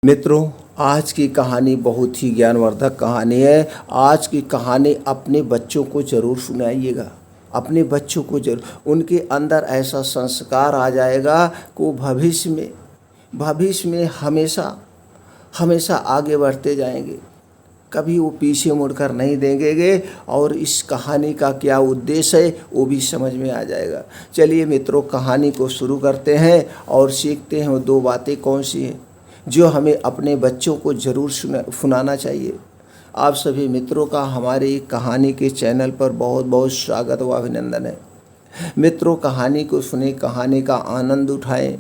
मित्रों, आज की कहानी बहुत ही ज्ञानवर्धक कहानी है। आज की कहानी अपने बच्चों को ज़रूर सुनाइएगा। अपने बच्चों को जरूर, उनके अंदर ऐसा संस्कार आ जाएगा कि वो भविष्य में हमेशा हमेशा आगे बढ़ते जाएंगे। कभी वो पीछे मुड़कर नहीं देंगे और इस कहानी का क्या उद्देश्य है वो भी समझ में आ जाएगा। चलिए मित्रों, कहानी को शुरू करते हैं और सीखते हैं वो दो बातें कौन सी हैं जो हमें अपने बच्चों को ज़रूर सुनाना चाहिए। आप सभी मित्रों का हमारे कहानी के चैनल पर बहुत बहुत स्वागत व अभिनंदन है। मित्रों, कहानी को सुने, कहानी का आनंद उठाएं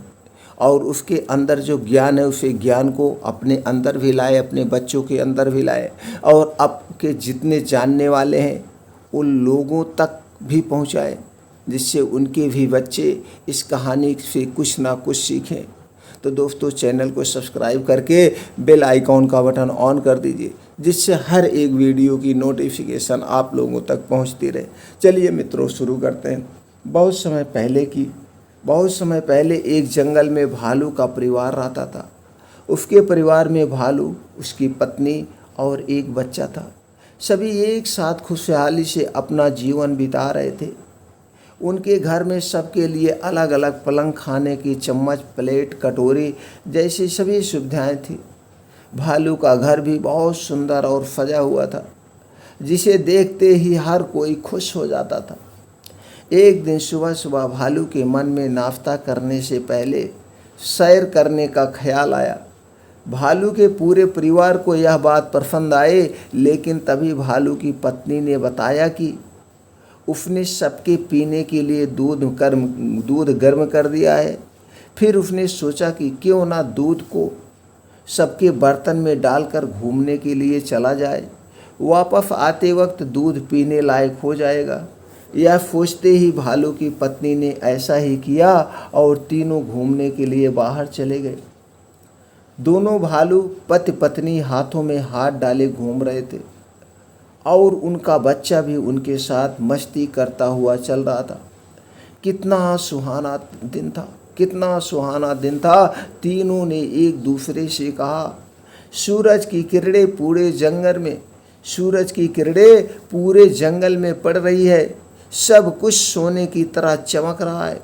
और उसके अंदर जो ज्ञान है उसे ज्ञान को अपने अंदर भी लाए, अपने बच्चों के अंदर भी लाए और आपके जितने जानने वाले हैं उन लोगों तक भी पहुंचाएं, जिससे उनके भी बच्चे इस कहानी से कुछ ना कुछ सीखें। तो दोस्तों, चैनल को सब्सक्राइब करके बेल आइकॉन का बटन ऑन कर दीजिए, जिससे हर एक वीडियो की नोटिफिकेशन आप लोगों तक पहुंचती रहे। चलिए मित्रों, शुरू करते हैं। बहुत समय पहले एक जंगल में भालू का परिवार रहता था। उसके परिवार में भालू, उसकी पत्नी और एक बच्चा था। सभी एक साथ खुशहाली से अपना जीवन बिता रहे थे। उनके घर में सबके लिए अलग अलग पलंग, खाने की चम्मच, प्लेट, कटोरी जैसी सभी सुविधाएं थी। भालू का घर भी बहुत सुंदर और सजा हुआ था, जिसे देखते ही हर कोई खुश हो जाता था। एक दिन सुबह सुबह भालू के मन में नाश्ता करने से पहले सैर करने का ख्याल आया। भालू के पूरे परिवार को यह बात पसंद आई, लेकिन तभी भालू की पत्नी ने बताया कि उसने सबके पीने के लिए दूध गर्म कर दिया है। फिर उसने सोचा कि क्यों ना दूध को सबके बर्तन में डालकर घूमने के लिए चला जाए। वापस आते वक्त दूध पीने लायक हो जाएगा। यह सोचते ही भालू की पत्नी ने ऐसा ही किया और तीनों घूमने के लिए बाहर चले गए। दोनों भालू पति पत्नी हाथों में हाथ डाले घूम रहे थे और उनका बच्चा भी उनके साथ मस्ती करता हुआ चल रहा था। कितना सुहाना दिन था। तीनों ने एक दूसरे से कहा, सूरज की किरणें पूरे जंगल में पड़ रही है। सब कुछ सोने की तरह चमक रहा है।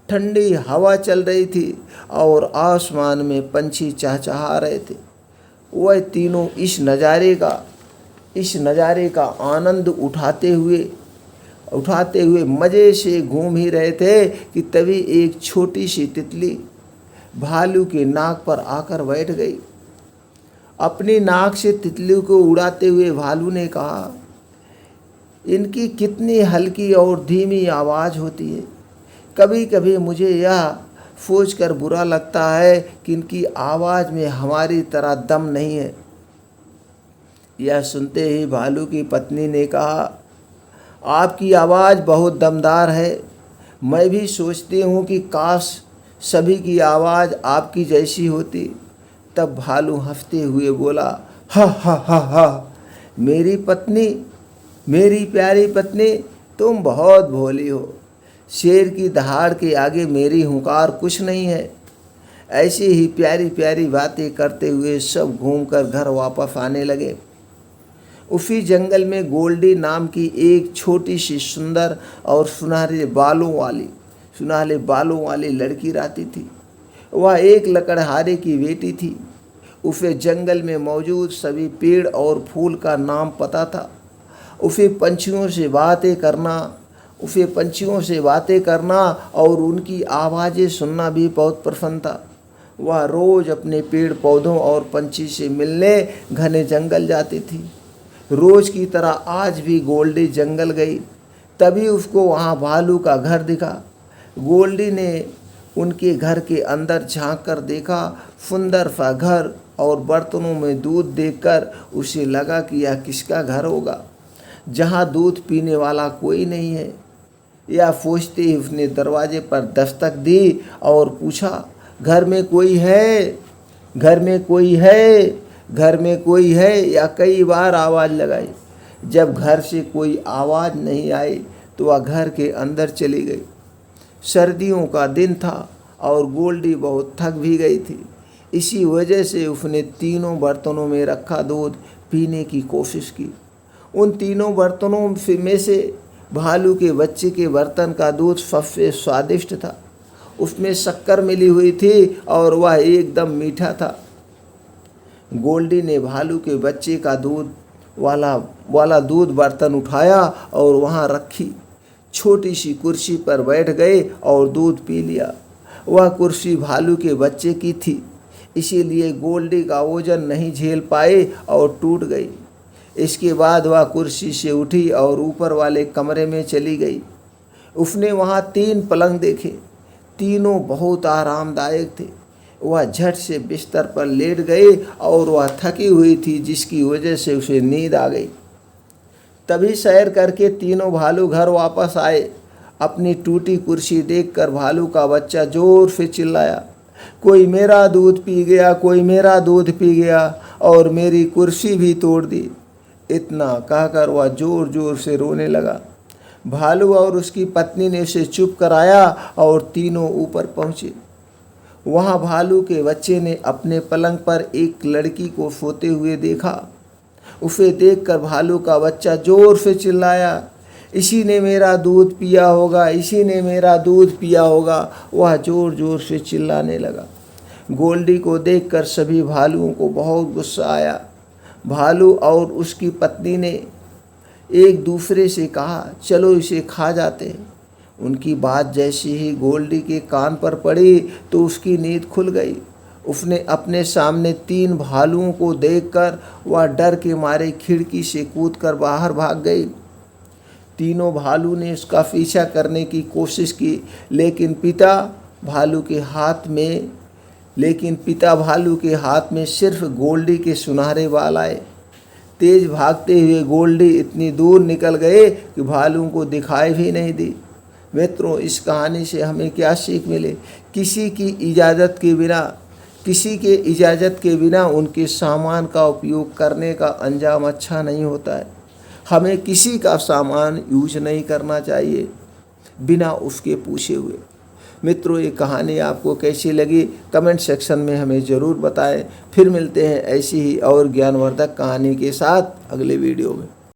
ठंडी हवा चल रही थी और आसमान में पंछी चहचहा रहे थे। वह तीनों इस नज़ारे का आनंद उठाते हुए मज़े से घूम ही रहे थे कि तभी एक छोटी सी तितली भालू के नाक पर आकर बैठ गई। अपनी नाक से तितली को उड़ाते हुए भालू ने कहा, इनकी कितनी हल्की और धीमी आवाज़ होती है। कभी कभी मुझे यह सोचकर बुरा लगता है कि इनकी आवाज़ में हमारी तरह दम नहीं है। यह सुनते ही भालू की पत्नी ने कहा, आपकी आवाज़ बहुत दमदार है। मैं भी सोचती हूँ कि काश सभी की आवाज़ आपकी जैसी होती। तब भालू हंसते हुए बोला, हा हा हा हा, मेरी प्यारी पत्नी, तुम बहुत भोली हो। शेर की दहाड़ के आगे मेरी हुंकार कुछ नहीं है। ऐसी ही प्यारी प्यारी बातें करते हुए सब घूमकर घर वापस आने लगे। उसी जंगल में गोल्डी नाम की एक छोटी सी सुंदर और सुनहरे बालों वाली लड़की रहती थी। वह एक लकड़हारे की बेटी थी। उसे जंगल में मौजूद सभी पेड़ और फूल का नाम पता था। उसे पंछियों से बातें करना और उनकी आवाज़ें सुनना भी बहुत पसंद था। वह रोज़ अपने पेड़ पौधों और पंछी से मिलने घने जंगल जाती थी। रोज़ की तरह आज भी गोल्डी जंगल गई। तभी उसको वहाँ भालू का घर दिखा। गोल्डी ने उनके घर के अंदर झांक कर देखा। सुंदर सा घर और बर्तनों में दूध देखकर उसे लगा कि यह किसका घर होगा, जहाँ दूध पीने वाला कोई नहीं है। यह सोचते ही उसने दरवाजे पर दस्तक दी और पूछा, घर में कोई है? या कई बार आवाज़ लगाई। जब घर से कोई आवाज़ नहीं आई तो वह घर के अंदर चली गई। सर्दियों का दिन था और गोल्डी बहुत थक भी गई थी। इसी वजह से उसने तीनों बर्तनों में रखा दूध पीने की कोशिश की। उन तीनों बर्तनों में से भालू के बच्चे के बर्तन का दूध सबसे स्वादिष्ट था। उसमें शक्कर मिली हुई थी और वह एकदम मीठा था। गोल्डी ने भालू के बच्चे का दूध वाला दूध बर्तन उठाया और वहाँ रखी छोटी सी कुर्सी पर बैठ गए और दूध पी लिया। वह कुर्सी भालू के बच्चे की थी, इसीलिए गोल्डी का वजन नहीं झेल पाए और टूट गई। इसके बाद वह कुर्सी से उठी और ऊपर वाले कमरे में चली गई। उसने वहाँ 3 पलंग देखे, तीनों बहुत आरामदायक थे। वह झट से बिस्तर पर लेट गई और वह थकी हुई थी, जिसकी वजह से उसे नींद आ गई। तभी सैर करके तीनों भालू घर वापस आए। अपनी टूटी कुर्सी देखकर भालू का बच्चा जोर से चिल्लाया, कोई मेरा दूध पी गया, कोई मेरा दूध पी गया और मेरी कुर्सी भी तोड़ दी। इतना कहकर वह जोर जोर से रोने लगा। भालू और उसकी पत्नी ने उसे चुप कराया और तीनों ऊपर पहुँचे। वहाँ भालू के बच्चे ने अपने पलंग पर एक लड़की को सोते हुए देखा। उसे देखकर भालू का बच्चा जोर से चिल्लाया, इसी ने मेरा दूध पिया होगा, इसी ने मेरा दूध पिया होगा। वह जोर जोर से चिल्लाने लगा। गोल्डी को देखकर सभी भालुओं को बहुत गुस्सा आया। भालू और उसकी पत्नी ने एक दूसरे से कहा, चलो इसे खा जाते हैं। उनकी बात जैसे ही गोल्डी के कान पर पड़ी तो उसकी नींद खुल गई। उसने अपने सामने 3 भालुओं को देखकर वह डर के मारे खिड़की से कूदकर बाहर भाग गई। तीनों भालू ने उसका पीछा करने की कोशिश की, लेकिन पिता भालू के हाथ में सिर्फ गोल्डी के सुनहरे बाल आए। तेज भागते हुए गोल्डी इतनी दूर निकल गए कि भालुओं को दिखाई भी नहीं दी। मित्रों, इस कहानी से हमें क्या सीख मिले? किसी की इजाज़त के बिना उनके सामान का उपयोग करने का अंजाम अच्छा नहीं होता है। हमें किसी का सामान यूज नहीं करना चाहिए बिना उसके पूछे हुए। मित्रों, ये कहानी आपको कैसी लगी कमेंट सेक्शन में हमें ज़रूर बताएं। फिर मिलते हैं ऐसी ही और ज्ञानवर्धक कहानी के साथ अगले वीडियो में।